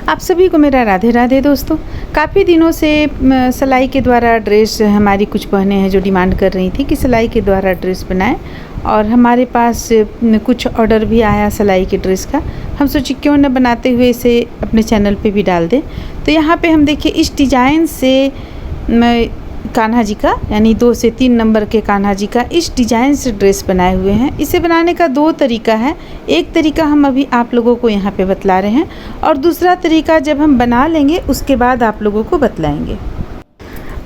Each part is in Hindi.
आप सभी को मेरा राधे राधे दोस्तों। काफ़ी दिनों से सिलाई के द्वारा ड्रेस हमारी कुछ बहनें हैं जो डिमांड कर रही थी कि सिलाई के द्वारा ड्रेस बनाएं, और हमारे पास कुछ ऑर्डर भी आया सिलाई के ड्रेस का। हम सोचे क्यों न बनाते हुए इसे अपने चैनल पे भी डाल दें। तो यहाँ पे हम देखिए इस डिज़ाइन से कान्हा जी का यानी 2 से 3 नंबर के कान्हा जी का इस डिज़ाइन से ड्रेस बनाए हुए हैं। इसे बनाने का 2 तरीका है। एक तरीका हम अभी आप लोगों को यहाँ पे बतला रहे हैं, और दूसरा तरीका जब हम बना लेंगे उसके बाद आप लोगों को बतलाएंगे।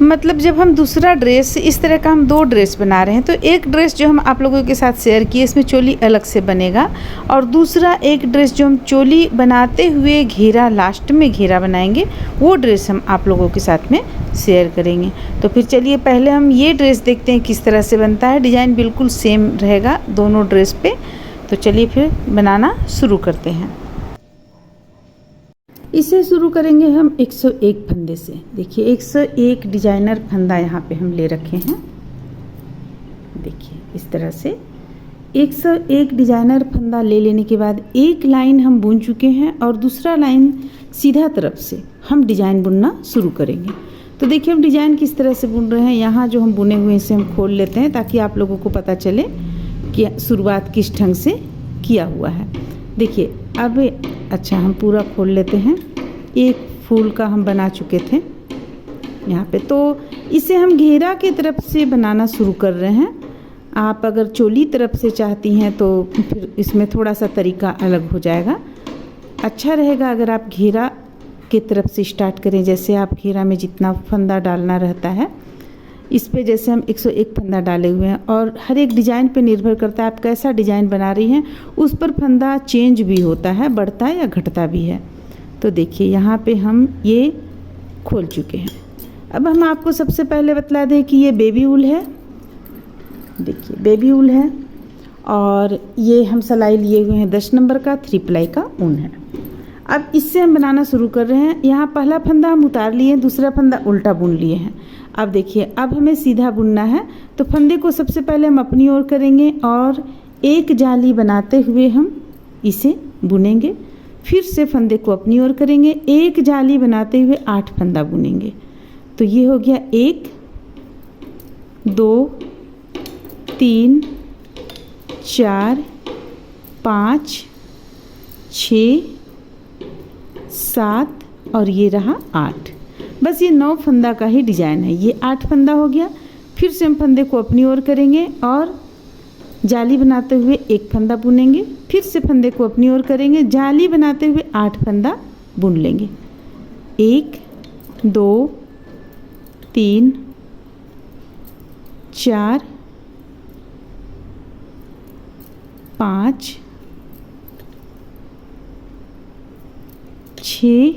मतलब जब हम दूसरा ड्रेस इस तरह का हम 2 ड्रेस बना रहे हैं, तो एक ड्रेस जो हम आप लोगों के साथ शेयर किए इसमें चोली अलग से बनेगा, और दूसरा एक ड्रेस जो हम चोली बनाते हुए घेरा लास्ट में घेरा बनाएंगे वो ड्रेस हम आप लोगों के साथ में शेयर करेंगे। तो फिर चलिए पहले हम ये ड्रेस देखते हैं किस तरह से बनता है। डिज़ाइन बिल्कुल सेम रहेगा दोनों ड्रेस पे। तो चलिए फिर बनाना शुरू करते हैं। इसे शुरू करेंगे हम 101 फंदे से। देखिए 101 डिजाइनर फंदा यहाँ पे हम ले रखे हैं। देखिए इस तरह से 101 डिजाइनर फंदा ले लेने के बाद एक लाइन हम बुन चुके हैं, और दूसरा लाइन सीधा तरफ से हम डिजाइन बुनना शुरू करेंगे। तो देखिए हम डिजाइन किस तरह से बुन रहे हैं। यहाँ जो हम बुने हुए इसे हम खोल लेते हैं ताकि आप लोगों को पता चले कि शुरुआत किस ढंग से किया हुआ है। देखिए अब अच्छा हम पूरा खोल लेते हैं। एक फूल का हम बना चुके थे यहाँ पे, तो इसे हम घेरा की तरफ से बनाना शुरू कर रहे हैं। आप अगर चोली तरफ से चाहती हैं तो फिर इसमें थोड़ा सा तरीका अलग हो जाएगा। अच्छा रहेगा अगर आप घेरा की तरफ से स्टार्ट करें। जैसे आप घेरा में जितना फंदा डालना रहता है इस पे जैसे हम 101 फंदा डाले हुए हैं, और हर एक डिज़ाइन पे निर्भर करता है आप कैसा डिज़ाइन बना रही हैं, उस पर फंदा चेंज भी होता है, बढ़ता है या घटता भी है। तो देखिए यहाँ पे हम ये खोल चुके हैं। अब हम आपको सबसे पहले बतला दें कि ये बेबी वूल है। देखिए बेबी वूल है, और ये हम सिलाई लिए हुए हैं 10 नंबर का 3 प्लाई का ऊन है। अब इससे हम बनाना शुरू कर रहे हैं। यहाँ पहला फंदा हम उतार लिए, दूसरा फंदा उल्टा बुन लिए हैं। अब देखिए अब हमें सीधा बुनना है, तो फंदे को सबसे पहले हम अपनी ओर करेंगे और एक जाली बनाते हुए हम इसे बुनेंगे। फिर से फंदे को अपनी ओर करेंगे, एक जाली बनाते हुए 8 फंदा बुनेंगे। तो ये हो गया 1 2 3 4 5 6 7 और ये रहा 8। बस ये 9 फंदा का ही डिज़ाइन है। ये 8 फंदा हो गया। फिर से हम फंदे को अपनी ओर करेंगे और जाली बनाते हुए 1 फंदा बुनेंगे। फिर से फंदे को अपनी ओर करेंगे, जाली बनाते हुए 8 फंदा बुन लेंगे। 1 2 3 4 5 6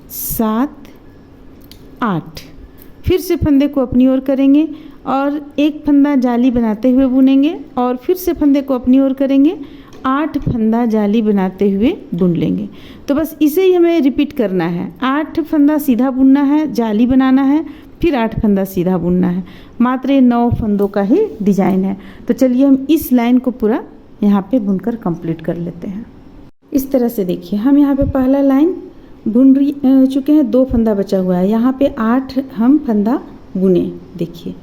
7 8। फिर से फंदे को अपनी ओर करेंगे और 1 फंदा जाली बनाते हुए बुनेंगे, और फिर से फंदे को अपनी ओर करेंगे, 8 फंदा जाली बनाते हुए बुन लेंगे। तो बस इसे ही हमें रिपीट करना है। 8 फंदा सीधा बुनना है, जाली बनाना है, फिर 8 फंदा सीधा बुनना है। मात्र ये 9 फंदों का ही डिज़ाइन है। तो चलिए हम इस लाइन को पूरा यहाँ पे बुनकर कंप्लीट कर लेते हैं। इस तरह से देखिए हम यहाँ पे पहला लाइन बुन चुके हैं, 2 फंदा बचा हुआ है। यहाँ पे 8 हम फंदा बुने। देखिए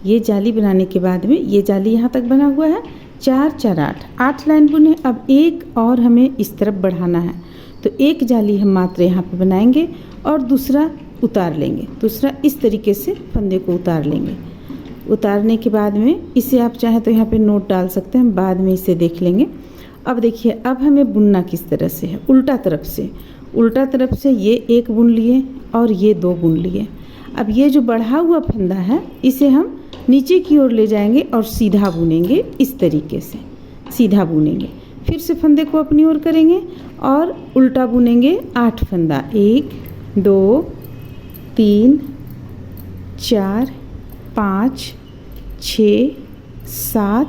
ये जाली बनाने के बाद में ये जाली यहाँ तक बना हुआ है, 4 4 8 लाइन बुने। अब एक और हमें इस तरफ बढ़ाना है, तो एक जाली हम मात्र यहाँ पे बनाएंगे और दूसरा उतार लेंगे। दूसरा इस तरीके से फंदे को उतार लेंगे। उतारने के बाद में इसे आप चाहें तो यहाँ पे नोट डाल सकते हैं, बाद में इसे देख लेंगे। अब देखिए अब हमें बुनना किस तरह से है। उल्टा तरफ से, उल्टा तरफ से ये 1 बुन लिए और ये 2 बुन लिए। अब ये जो बढ़ा हुआ फंदा है इसे हम नीचे की ओर ले जाएंगे और सीधा बुनेंगे। इस तरीके से सीधा बुनेंगे। फिर से फंदे को अपनी ओर करेंगे और उल्टा बुनेंगे 8 फंदा। 1 2 3 4 5 6 7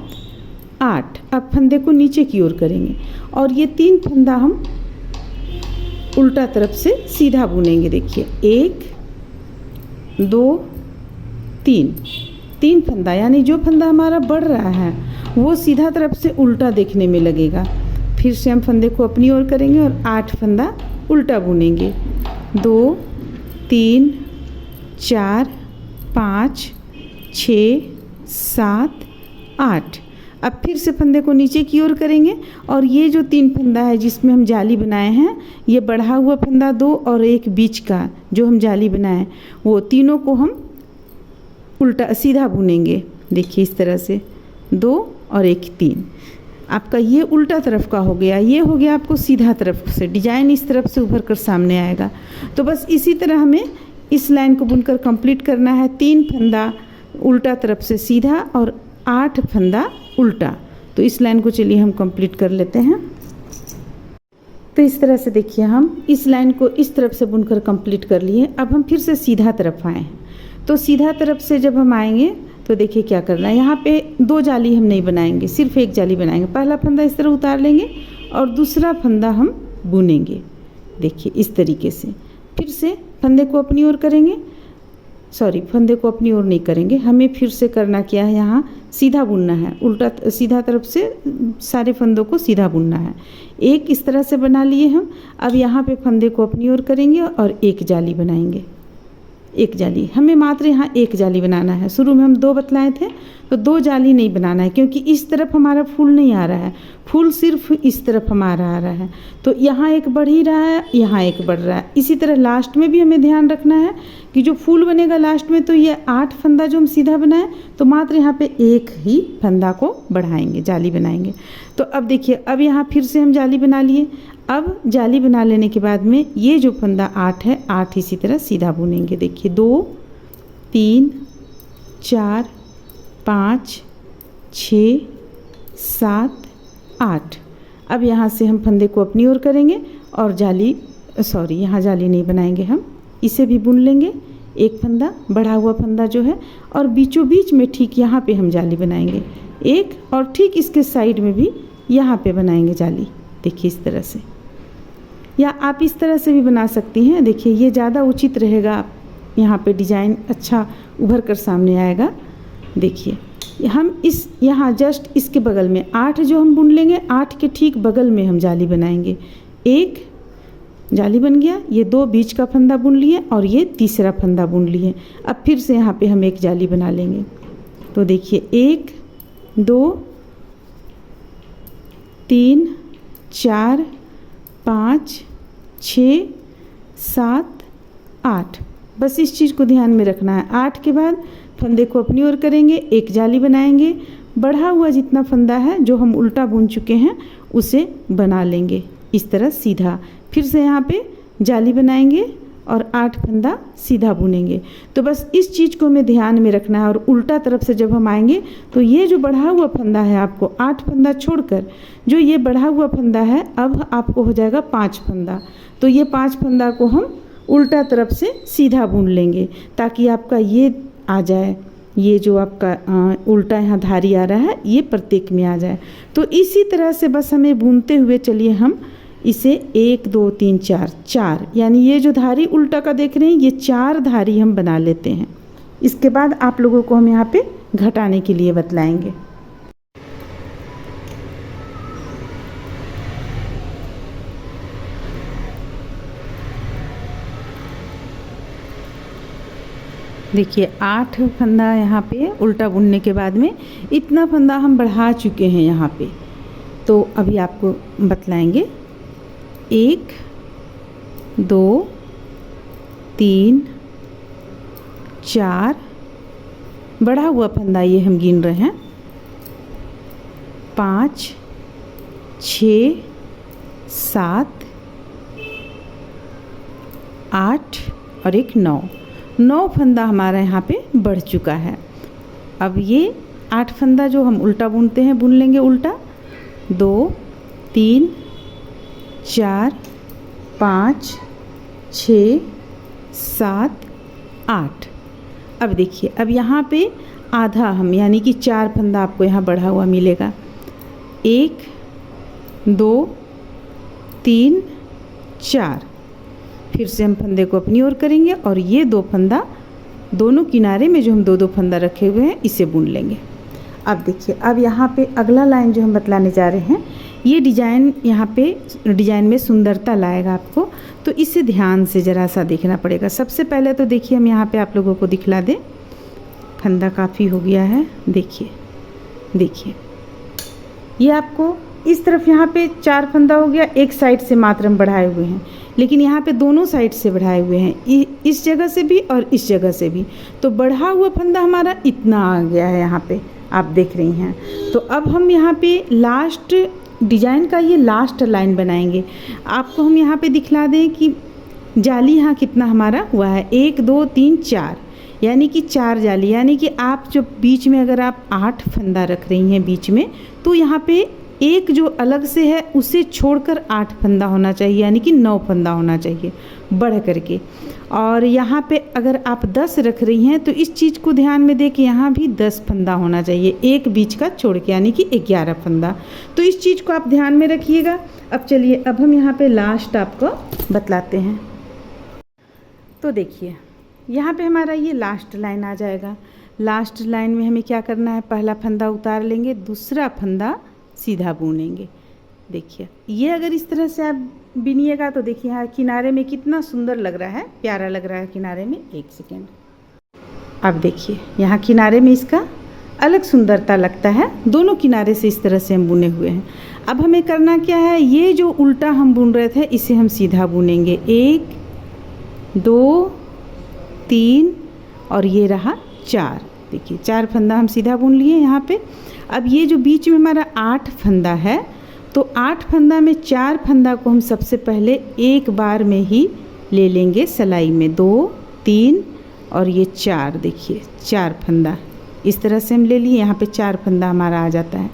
8। अब फंदे को नीचे की ओर करेंगे और ये 3 फंदा हम उल्टा तरफ से सीधा बुनेंगे। देखिए 1 2 3 फंदा, यानी जो फंदा हमारा बढ़ रहा है वो सीधा तरफ से उल्टा देखने में लगेगा। फिर से हम फंदे को अपनी ओर करेंगे और 8 फंदा उल्टा बुनेंगे। 2 3 4 5 6 7 8। अब फिर से फंदे को नीचे की ओर करेंगे और ये जो 3 फंदा है जिसमें हम जाली बनाए हैं, ये बढ़ा हुआ फंदा 2 और एक बीच का जो हम जाली बनाए, वो तीनों को हम उल्टा सीधा बुनेंगे। देखिए इस तरह से 2 और एक 3। आपका ये उल्टा तरफ का हो गया, ये हो गया आपको सीधा तरफ से। डिजाइन इस तरफ से उभर कर सामने आएगा। तो बस इसी तरह हमें इस लाइन को बुनकर कंप्लीट करना है। 3 फंदा उल्टा तरफ से सीधा और 8 फंदा उल्टा। तो इस लाइन को चलिए हम कंप्लीट कर लेते हैं। तो इस तरह से देखिए हम इस लाइन को इस तरफ से बुनकर कंप्लीट कर लिए। अब हम फिर से सीधा तरफ आए हैं। तो सीधा तरफ से जब हम आएंगे तो देखिए क्या करना है। यहाँ पे 2 जाली हम नहीं बनाएंगे, सिर्फ एक जाली बनाएंगे। पहला फंदा इस तरह उतार लेंगे और दूसरा फंदा हम बुनेंगे। देखिए इस तरीके से फिर से फंदे को अपनी ओर करेंगे, फंदे को अपनी ओर नहीं करेंगे। हमें फिर से करना क्या है, यहाँ सीधा बुनना है। उल्टा सीधा तरफ से सारे फंदों को सीधा बुनना है। एक इस तरह से बना लिए हम। अब यहाँ पे फंदे को अपनी ओर करेंगे और एक जाली बनाएंगे। एक जाली हमें मात्र यहाँ एक जाली बनाना है। शुरू में हम 2 बतलाए थे, तो 2 जाली नहीं बनाना है क्योंकि इस तरफ हमारा फूल नहीं आ रहा है। फूल सिर्फ इस तरफ हमारा आ रहा है। तो यहाँ एक बढ़ ही रहा है, यहाँ एक बढ़ रहा है। इसी तरह लास्ट में भी हमें ध्यान रखना है कि जो फूल बनेगा लास्ट में, तो ये 8 फंदा जो हम सीधा बनाए, तो मात्र यहाँ पे एक ही फंदा को बढ़ाएंगे, जाली बनाएंगे। तो अब देखिए अब यहाँ फिर से हम जाली बना लिए। अब जाली बना लेने के बाद में ये जो फंदा 8 है, 8 इसी तरह सीधा बुनेंगे। देखिए 2 3 4 5 6 7 8। अब यहाँ से हम फंदे को अपनी ओर करेंगे और यहाँ जाली नहीं बनाएंगे, हम इसे भी बुन लेंगे। एक फंदा बढ़ा हुआ फंदा जो है, और बीचों बीच में ठीक यहाँ पे हम जाली बनाएंगे एक, और ठीक इसके साइड में भी यहाँ पे बनाएंगे जाली। देखिए इस तरह से, या आप इस तरह से भी बना सकती हैं। देखिए ये ज़्यादा उचित रहेगा, यहाँ पे डिजाइन अच्छा उभर कर सामने आएगा। देखिए हम यहाँ जस्ट इसके बगल में 8 जो हम बुन लेंगे, 8 के ठीक बगल में हम जाली बनाएंगे। एक जाली बन गया, ये 2 बीच का फंदा बुन लिए और ये तीसरा फंदा बुन लिए। अब फिर से यहाँ पे हम एक जाली बना लेंगे। तो देखिए 1 2 3 4 5 6 7 8। बस इस चीज़ को ध्यान में रखना है। 8 के बाद फंदे को अपनी ओर करेंगे, एक जाली बनाएंगे। बढ़ा हुआ जितना फंदा है जो हम उल्टा बुन चुके हैं उसे बना लेंगे इस तरह सीधा। फिर से यहाँ पे जाली बनाएंगे और 8 फंदा सीधा बुनेंगे। तो बस इस चीज़ को हमें ध्यान में रखना है। और उल्टा तरफ से जब हम आएंगे तो ये जो बढ़ा हुआ फंदा है, आपको 8 फंदा छोड़कर जो ये बढ़ा हुआ फंदा है, अब आपको हो जाएगा 5 फंदा। तो ये 5 फंदा को हम उल्टा तरफ से सीधा बुन लेंगे ताकि आपका ये आ जाए, ये जो आपका उल्टा यहाँ धारी आ रहा है ये प्रत्येक में आ जाए। तो इसी तरह से बस हमें बुनते हुए चलिए हम इसे 1 2 3 4 यानी ये जो धारी उल्टा का देख रहे हैं, ये 4 धारी हम बना लेते हैं। इसके बाद आप लोगों को हम यहाँ पे घटाने के लिए बतलाएंगे। देखिए 8 फंदा यहाँ पे उल्टा बुनने के बाद में इतना फंदा हम बढ़ा चुके हैं यहाँ पे। तो अभी आपको बतलाएंगे 1 2 3 4 बढ़ा हुआ फंदा ये हम गिन रहे हैं, 5 6 7 8 और एक 9 फंदा हमारा यहाँ पे बढ़ चुका है। अब ये 8 फंदा जो हम उल्टा बुनते हैं बुन लेंगे उल्टा। 2 3 4 5 6 7 8। अब देखिए अब यहाँ पे आधा हम यानी कि 4 फंदा आपको यहाँ बढ़ा हुआ मिलेगा। 1 2 3 4। फिर से हम फंदे को अपनी ओर करेंगे और ये 2 फंदा दोनों किनारे में जो हम 2 फंदा रखे हुए हैं इसे बुन लेंगे। अब देखिए अब यहाँ पे अगला लाइन जो हम बतलाने जा रहे हैं, ये डिजाइन यहाँ पे डिजाइन में सुंदरता लाएगा आपको, तो इसे ध्यान से ज़रा सा देखना पड़ेगा। सबसे पहले तो देखिए हम यहाँ पे आप लोगों को दिखला दें, फंदा काफ़ी हो गया है, देखिए देखिए ये आपको इस तरफ यहाँ पे 4 फंदा हो गया, एक साइड से मात्र हम बढ़ाए हुए हैं, लेकिन यहाँ पे दोनों साइड से बढ़ाए हुए हैं, इस जगह से भी और इस जगह से भी, तो बढ़ा हुआ फंदा हमारा इतना आ गया है यहाँ पे आप देख रही हैं। तो अब हम यहाँ पे लास्ट डिजाइन का ये लास्ट लाइन बनाएंगे। आपको हम यहाँ पे दिखला दें कि जाली यहाँ कितना हमारा हुआ है, 1 2 3 4, यानी कि 4 जाली, यानी कि आप जो बीच में अगर आप 8 फंदा रख रही हैं बीच में, तो यहाँ पे एक जो अलग से है उसे छोड़कर 8 फंदा होना चाहिए, यानी कि 9 फंदा होना चाहिए बढ़ करके। और यहाँ पे अगर आप 10 रख रही हैं तो इस चीज़ को ध्यान में दे कि यहाँ भी 10 फंदा होना चाहिए, एक बीच का छोड़ के, यानी कि 11 फंदा। तो इस चीज़ को आप ध्यान में रखिएगा। अब चलिए अब हम यहाँ पे लास्ट आपको बतलाते हैं। तो देखिए यहाँ पे हमारा ये लास्ट लाइन आ जाएगा। लास्ट लाइन में हमें क्या करना है, पहला फंदा उतार लेंगे, दूसरा फंदा सीधा बुनेंगे। देखिए ये अगर इस तरह से आप बिनिएगा तो देखिए यहाँ किनारे में कितना सुंदर लग रहा है, प्यारा लग रहा है किनारे में। एक सेकेंड, अब देखिए यहाँ किनारे में इसका अलग सुंदरता लगता है, दोनों किनारे से इस तरह से हम बुने हुए हैं। अब हमें करना क्या है, ये जो उल्टा हम बुन रहे थे इसे हम सीधा बुनेंगे, 1 2 3 और ये रहा 4। देखिए 4 फंदा हम सीधा बुन लिए यहाँ पे। अब ये जो बीच में हमारा 8 फंदा है, तो 8 फंदा में 4 फंदा को हम सबसे पहले एक बार में ही ले लेंगे सिलाई में, 2 3 और ये 4। देखिए 4 फंदा इस तरह से हम ले लिए, यहाँ पे 4 फंदा हमारा आ जाता है,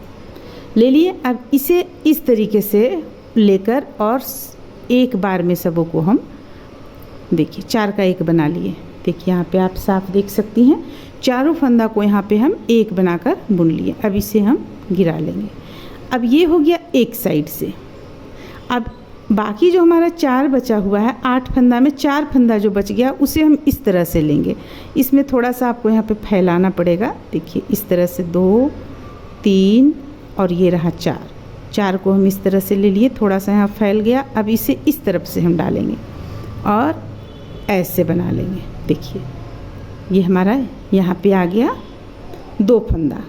ले लिए। अब इसे इस तरीके से लेकर और एक बार में सबों को हम देखिए 4 का 1 बना लिए। देखिए यहाँ पे आप साफ देख सकती हैं, चारों फंदा को यहाँ पे हम 1 बनाकर बुन लिए। अब इसे हम गिरा लेंगे। अब ये हो गया एक साइड से। अब बाकी जो हमारा 4 बचा हुआ है, 8 फंदा में 4 फंदा जो बच गया उसे हम इस तरह से लेंगे। इसमें थोड़ा सा आपको यहाँ पे फैलाना पड़ेगा। देखिए इस तरह से 2 3 और ये रहा 4 को हम इस तरह से ले लिए, थोड़ा सा यहाँ फैल गया। अब इसे इस तरफ से हम डालेंगे और ऐसे बना लेंगे। देखिए ये हमारा यहाँ पे आ गया 2 फंदा।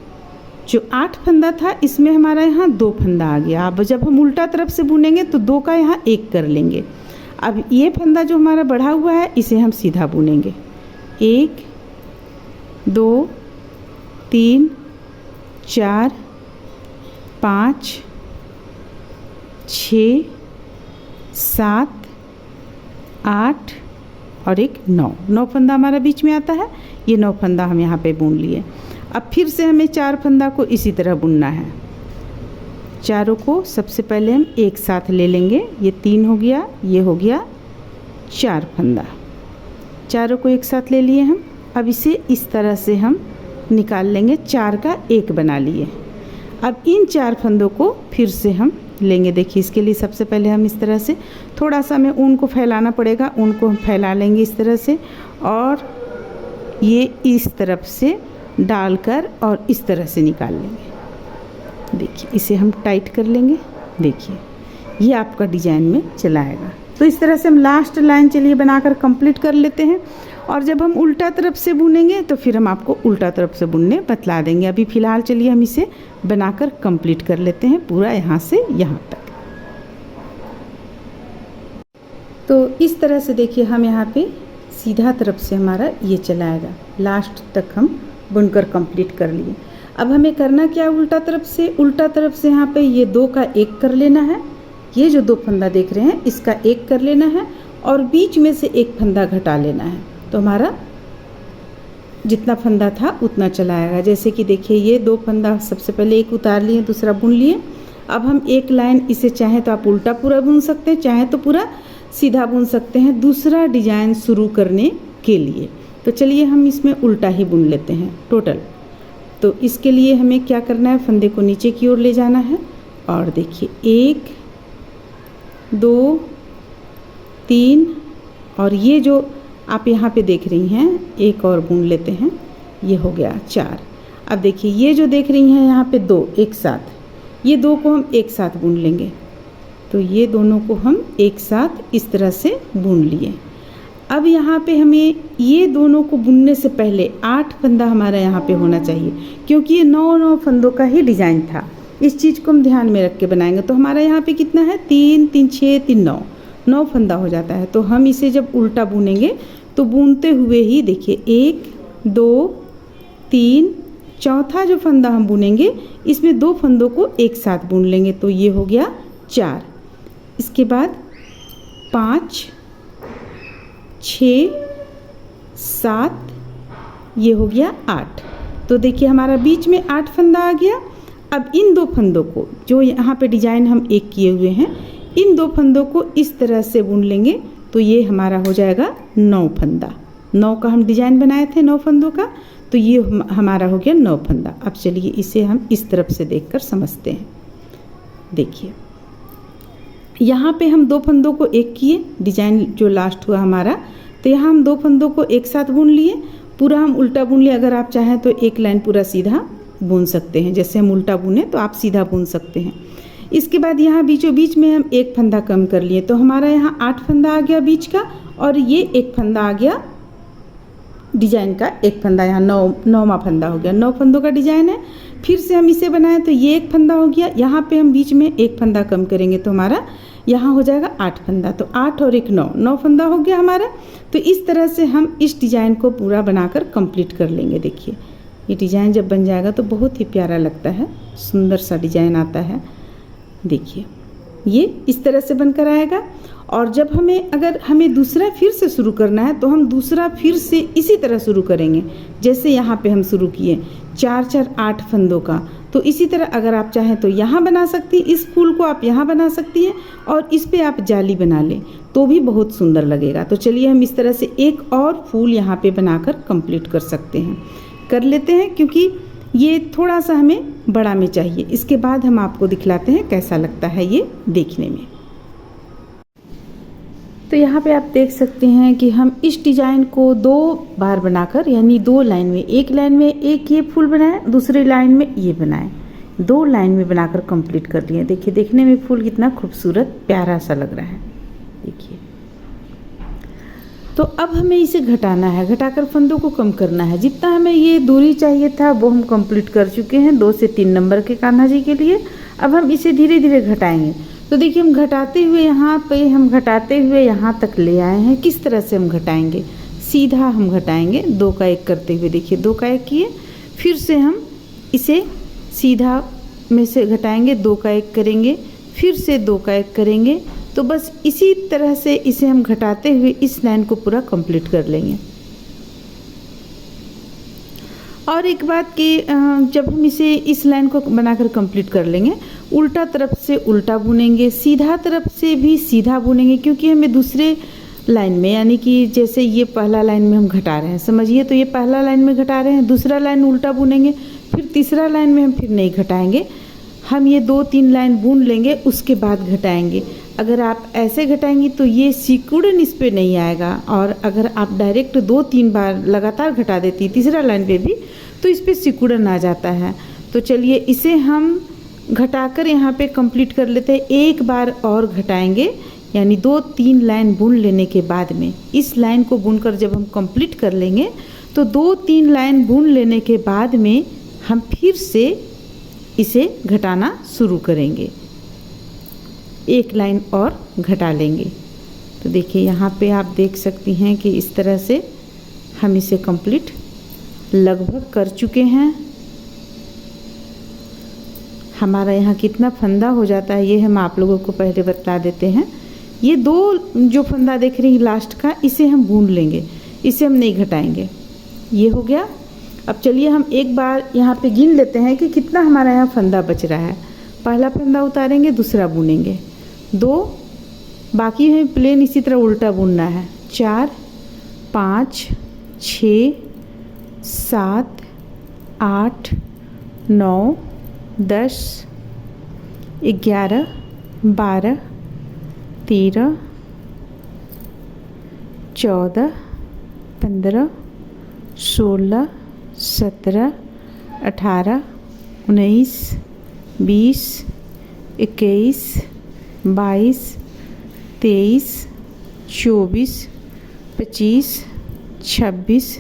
जो 8 फंदा था इसमें हमारा यहाँ 2 फंदा आ गया। अब जब हम उल्टा तरफ से बुनेंगे तो 2 का यहाँ 1 कर लेंगे। अब ये फंदा जो हमारा बढ़ा हुआ है इसे हम सीधा बुनेंगे, 1 2 3 4 5 6 7 8 और एक 9 फंदा हमारा बीच में आता है। ये 9 फंदा हम यहाँ पे बुन लिए। अब फिर से हमें 4 फंदा को इसी तरह बुनना है। चारों को सबसे पहले हम एक साथ ले लेंगे, ये 3 हो गया, ये हो गया 4 फंदा, चारों को एक साथ ले लिए हम। अब इसे इस तरह से हम निकाल लेंगे, 4 का 1 बना लिए। अब इन 4 फंदों को फिर से हम लेंगे। देखिए इसके लिए सबसे पहले हम इस तरह से थोड़ा सा हमें ऊन को फैलाना पड़ेगा, ऊन को हम फैला लेंगे इस तरह से और ये इस तरफ से डालकर और इस तरह से निकाल लेंगे। देखिए इसे हम टाइट कर लेंगे। देखिए ये आपका डिजाइन में चला आएगा। तो इस तरह से हम लास्ट लाइन चलिए बनाकर कंप्लीट कर लेते हैं, और जब हम उल्टा तरफ से बुनेंगे तो फिर हम आपको उल्टा तरफ से बुनने बतला देंगे। अभी फ़िलहाल चलिए हम इसे बनाकर कंप्लीट कर लेते हैं पूरा यहाँ से यहाँ तक। तो इस तरह से देखिए हम यहाँ पे सीधा तरफ से हमारा ये चलाएगा, लास्ट तक हम बुनकर कंप्लीट कर लिए। अब हमें करना क्या है, उल्टा तरफ से यहाँ पे ये 2 का 1 कर लेना है। ये जो 2 फंदा देख रहे हैं इसका 1 कर लेना है और बीच में से 1 फंदा घटा लेना है, तो हमारा जितना फंदा था उतना चलाएगा। जैसे कि देखिए ये 2 फंदा सबसे पहले 1 उतार लिए, दूसरा बुन लिए। अब हम एक लाइन इसे चाहे तो आप उल्टा पूरा बुन सकते हैं, चाहे तो पूरा सीधा बुन सकते हैं दूसरा डिजाइन शुरू करने के लिए। तो चलिए हम इसमें उल्टा ही बुन लेते हैं टोटल। तो इसके लिए हमें क्या करना है, फंदे को नीचे की ओर ले जाना है और देखिए 1 2 3 और ये जो आप यहाँ पे देख रही हैं एक और बुन लेते हैं, ये हो गया 4। अब देखिए ये जो देख रही हैं यहाँ पे 2 एक साथ, ये दो को हम एक साथ बुन लेंगे। तो ये दोनों को हम एक साथ इस तरह से बुन लिए। अब यहाँ पे हमें ये दोनों को बुनने से पहले 8 फंदा हमारा यहाँ पे होना चाहिए, क्योंकि ये 9 फंदों का ही डिज़ाइन था। इस चीज़ को हम ध्यान में रख के बनाएंगे। तो हमारा यहाँ पे कितना है, 3 3 6 3 9 फंदा हो जाता है। तो हम इसे जब उल्टा बुनेंगे तो बुनते हुए ही देखिए 1 2 3, चौथा जो फंदा हम बुनेंगे इसमें 2 फंदों को एक साथ बुन लेंगे। तो ये हो गया 4। इसके बाद 5 6 7, ये हो गया 8। तो देखिए हमारा बीच में 8 फंदा आ गया। अब इन 2 फंदों को, जो यहाँ पे डिजाइन हम एक किए हुए हैं, इन 2 फंदों को इस तरह से बुन लेंगे। तो ये हमारा हो जाएगा 9 फंदा। 9 का हम डिजाइन बनाए थे 9 फंदों का, तो ये हमारा हो गया 9 फंदा। अब चलिए इसे हम इस तरफ से देखकर समझते हैं। देखिए यहाँ पे हम 2 फंदों को एक किए, डिजाइन जो लास्ट हुआ हमारा, तो यहाँ हम 2 फंदों को एक साथ बुन लिए। पूरा हम उल्टा बुन लिए। अगर आप चाहें तो एक लाइन पूरा सीधा बुन सकते हैं, जैसे हम उल्टा बुने तो आप सीधा बुन सकते हैं। इसके बाद यहाँ बीचों बीच में हम एक फंदा कम कर लिए, तो हमारा यहाँ 8 फंदा आ गया बीच का, और ये एक फंदा आ गया डिजाइन का, एक फंदा यहाँ 9वां फंदा हो गया। 9 फंदों का डिजाइन है। फिर से हम इसे बनाएं तो ये एक फंदा हो गया। यहाँ पे हम बीच में एक फंदा कम करेंगे तो हमारा यहाँ हो जाएगा 8 फंदा। तो 8 और 1 9 फंदा हो गया हमारा। तो इस तरह से हम इस डिज़ाइन को पूरा बनाकर कंप्लीट कर लेंगे। देखिए ये डिज़ाइन जब बन जाएगा तो बहुत ही प्यारा लगता है, सुंदर सा डिज़ाइन आता है। देखिए ये इस तरह से बनकर आएगा। और जब अगर हमें दूसरा फिर से शुरू करना है तो हम दूसरा फिर से इसी तरह शुरू करेंगे, जैसे यहाँ पे हम शुरू किए 4 4 8 फंदों का। तो इसी तरह अगर आप चाहें तो यहाँ बना सकती हैं, इस फूल को आप यहाँ बना सकती हैं, और इस पे आप जाली बना लें तो भी बहुत सुंदर लगेगा। तो चलिए हम इस तरह से एक और फूल यहाँ पे बनाकर कंप्लीट कर लेते हैं, क्योंकि ये थोड़ा सा हमें बड़ा में चाहिए। इसके बाद हम आपको दिखलाते हैं कैसा लगता है ये देखने में। तो यहाँ पे आप देख सकते हैं कि हम इस डिज़ाइन को 2 बार बनाकर, यानी 2 लाइन में, एक लाइन में एक ये फूल बनाए, दूसरी लाइन में ये बनाए, 2 लाइन में बनाकर कंप्लीट कर लिए। देखिए देखने में फूल कितना खूबसूरत प्यारा सा लग रहा है। देखिए तो अब हमें इसे घटाना है, घटाकर फंदों को कम करना है। जितना हमें ये दूरी चाहिए था वो हम कंप्लीट कर चुके हैं 2 से 3 नंबर के कान्हा जी के लिए। अब हम इसे धीरे धीरे घटाएंगे। तो देखिए हम घटाते हुए यहाँ तक ले आए हैं। किस तरह से हम घटाएंगे, सीधा हम घटाएंगे 2 का 1 करते हुए। देखिए 2 का 1 किए, फिर से हम इसे सीधा में से घटाएंगे, 2 का 1 करेंगे, फिर से 2 का 1 करेंगे। तो बस इसी तरह से इसे हम घटाते हुए इस लाइन को पूरा कंप्लीट कर लेंगे। और एक बात कि जब हम इसे इस लाइन को बनाकर कंप्लीट कर लेंगे, उल्टा तरफ से उल्टा बुनेंगे, सीधा तरफ से भी सीधा बुनेंगे, क्योंकि हमें दूसरे लाइन में, यानी कि जैसे ये पहला लाइन में हम घटा रहे हैं, समझिए, तो ये पहला लाइन में घटा रहे हैं, दूसरा लाइन उल्टा बुनेंगे, फिर तीसरा लाइन में हम फिर नहीं घटाएंगे, हम ये 2-3 लाइन बुन लेंगे, उसके बाद घटाएंगे। अगर आप ऐसे घटाएंगी तो ये सिकुड़न इस पे नहीं आएगा, और अगर आप डायरेक्ट 2-3 बार लगातार घटा देती तीसरा लाइन पे भी, तो इस पे सिकुड़न आ जाता है। तो चलिए इसे हम घटाकर यहाँ पे कंप्लीट कर लेते हैं। एक बार और घटाएंगे, यानी 2-3 लाइन बुन लेने के बाद में, इस लाइन को बुनकर जब हम कंप्लीट कर लेंगे तो 2-3 लाइन बुन लेने के बाद में हम फिर से इसे घटाना शुरू करेंगे, एक लाइन और घटा लेंगे। तो देखिए यहाँ पे आप देख सकती हैं कि इस तरह से हम इसे कंप्लीट लगभग कर चुके हैं। हमारा यहाँ कितना फंदा हो जाता है ये हम आप लोगों को पहले बता देते हैं। ये 2 जो फंदा देख रही हैं लास्ट का, इसे हम बुन लेंगे, इसे हम नहीं घटाएंगे। ये हो गया। अब चलिए हम एक बार यहाँ पे गिन लेते हैं कि कितना हमारा यहाँ फंदा बच रहा है। पहला फंदा उतारेंगे, दूसरा बुनेंगे, 2 बाकी है प्लेन, इसी तरह उल्टा बुनना है। 4 5 6 7 8 9 10 11 12 13 14 15 16 17 18 19 20, 21, 22, 23, 24, 25, 26,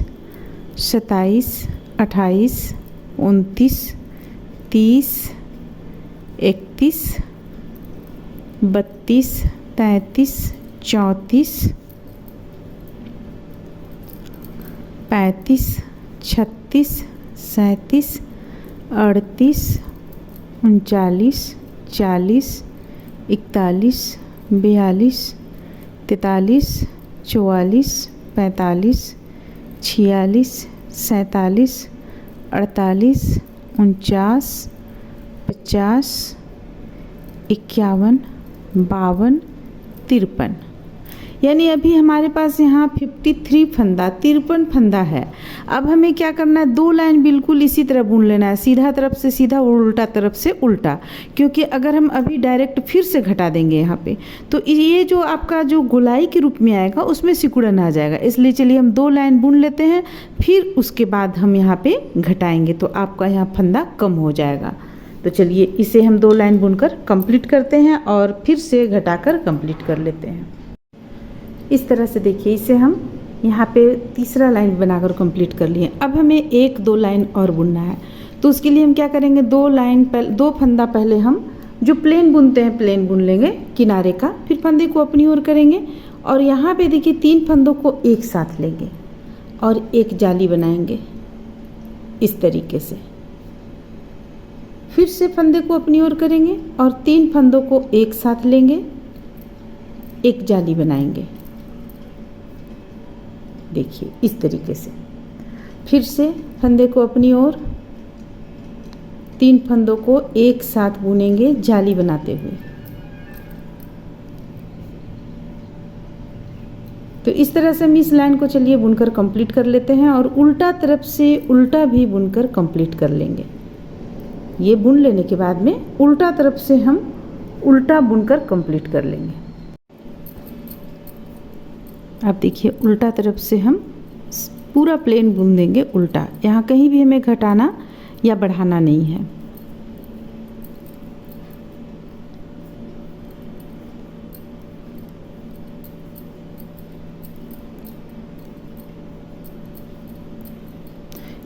27, 28, 29, 30, 31, 32, 33, 34, 35, 36, 37, 38, 39, 40, 41, 42, 43, 44, 45, 46, 47, 48, 49, 50, 51, 52, 53। यानी अभी हमारे पास यहाँ 53 फंदा 53 फंदा है। अब हमें क्या करना है, 2 लाइन बिल्कुल इसी तरह बुन लेना है, सीधा तरफ से सीधा और उल्टा तरफ से उल्टा, क्योंकि अगर हम अभी डायरेक्ट फिर से घटा देंगे यहाँ पे तो ये जो आपका जो गोलाई के रूप में आएगा उसमें सिकुड़न आ जाएगा। इसलिए चलिए हम 2 लाइन बुन लेते हैं, फिर उसके बाद हम यहाँ पे घटाएंगे तो आपका यहाँ फंदा कम हो जाएगा। तो चलिए इसे हम 2 लाइन बुनकर कंप्लीट करते हैं और फिर से घटाकर कंप्लीट कर लेते हैं। इस तरह से देखिए इसे हम यहाँ पे तीसरा लाइन बनाकर कंप्लीट कर लिए। अब हमें 1-2 लाइन और बुनना है, तो उसके लिए हम क्या करेंगे, 2 फंदा पहले हम जो प्लेन बुनते हैं प्लेन बुन लेंगे किनारे का, फिर फंदे को अपनी ओर करेंगे और यहाँ पे देखिए 3 फंदों को एक साथ लेंगे और एक जाली बनाएंगे इस तरीके से। फिर से फंदे को अपनी ओर करेंगे और 3 फंदों को एक साथ लेंगे, एक जाली बनाएंगे, देखिए इस तरीके से। फिर से फंदे को अपनी ओर, 3 फंदों को एक साथ बुनेंगे जाली बनाते हुए। तो इस तरह से हम इस लाइन को चलिए बुनकर कंप्लीट कर लेते हैं और उल्टा तरफ से उल्टा भी बुनकर कंप्लीट कर लेंगे। ये बुन लेने के बाद में उल्टा तरफ से हम उल्टा बुनकर कंप्लीट कर लेंगे। अब देखिए उल्टा तरफ से हम पूरा प्लेन बुन देंगे उल्टा, यहाँ कहीं भी हमें घटाना या बढ़ाना नहीं है।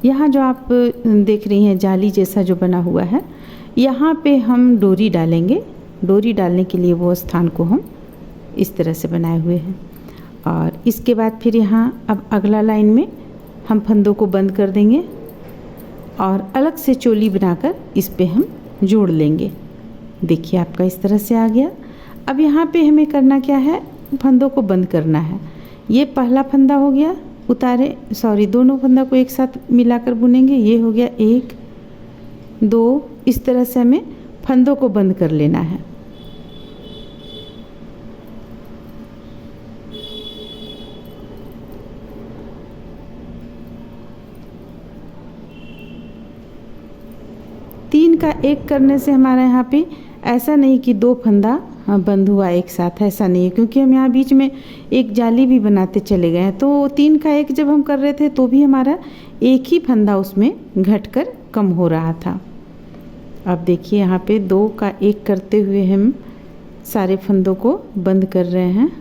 यहाँ जो आप देख रही हैं जाली जैसा जो बना हुआ है, यहाँ पे हम डोरी डालेंगे। डोरी डालने के लिए वो स्थान को हम इस तरह से बनाए हुए हैं और इसके बाद फिर यहाँ अब अगला लाइन में हम फंदों को बंद कर देंगे और अलग से चोली बनाकर इस पे हम जोड़ लेंगे। देखिए आपका इस तरह से आ गया। अब यहाँ पे हमें करना क्या है, फंदों को बंद करना है। ये पहला फंदा हो गया, दोनों फंदा को एक साथ मिलाकर बुनेंगे। ये हो गया 1 2, इस तरह से हमें फंदों को बंद कर लेना है। तीन का एक करने से हमारे यहाँ पे ऐसा नहीं कि 2 फंदा बंद हुआ एक साथ, ऐसा नहीं है, क्योंकि हम यहाँ बीच में एक जाली भी बनाते चले गए हैं। तो 3 का 1 जब हम कर रहे थे तो भी हमारा एक ही फंदा उसमें घटकर कम हो रहा था। अब देखिए यहाँ पे 2 का 1 करते हुए हम सारे फंदों को बंद कर रहे हैं।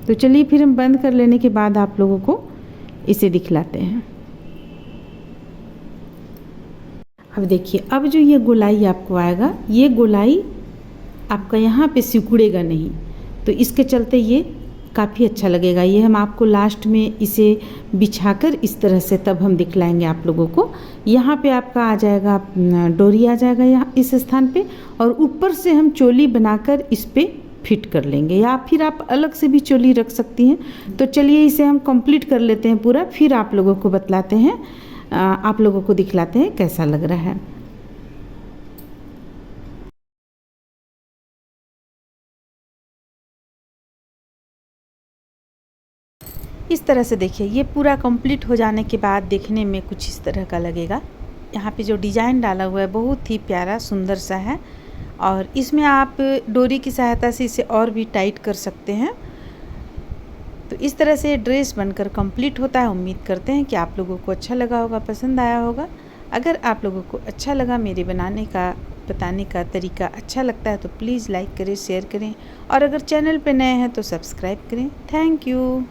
तो चलिए फिर हम बंद कर लेने के बाद आप लोगों को इसे दिखलाते हैं। अब देखिए, अब जो ये गोलाई आपको आएगा, ये गोलाई आपका यहाँ पे सिकुड़ेगा नहीं, तो इसके चलते ये काफ़ी अच्छा लगेगा। ये हम आपको लास्ट में इसे बिछाकर इस तरह से तब हम दिखलाएंगे आप लोगों को। यहाँ पे आपका आ जाएगा, डोरी आ जाएगा यहाँ इस स्थान पे, और ऊपर से हम चोली बनाकर इस पे फिट कर लेंगे, या फिर आप अलग से भी चोली रख सकती हैं। तो चलिए इसे हम कंप्लीट कर लेते हैं पूरा, फिर आप लोगों को बतलाते हैं, आप लोगों को दिखलाते हैं कैसा लग रहा है। इस तरह से देखिए, ये पूरा कंप्लीट हो जाने के बाद देखने में कुछ इस तरह का लगेगा। यहाँ पे जो डिज़ाइन डाला हुआ है बहुत ही प्यारा सुंदर सा है, और इसमें आप डोरी की सहायता से इसे और भी टाइट कर सकते हैं। तो इस तरह से ड्रेस बनकर कंप्लीट होता है। उम्मीद करते हैं कि आप लोगों को अच्छा लगा होगा, पसंद आया होगा। अगर आप लोगों को अच्छा लगा, मेरे बताने का तरीका अच्छा लगता है तो प्लीज़ लाइक करें, शेयर करें और अगर चैनल पे नए हैं तो सब्सक्राइब करें। Thank you.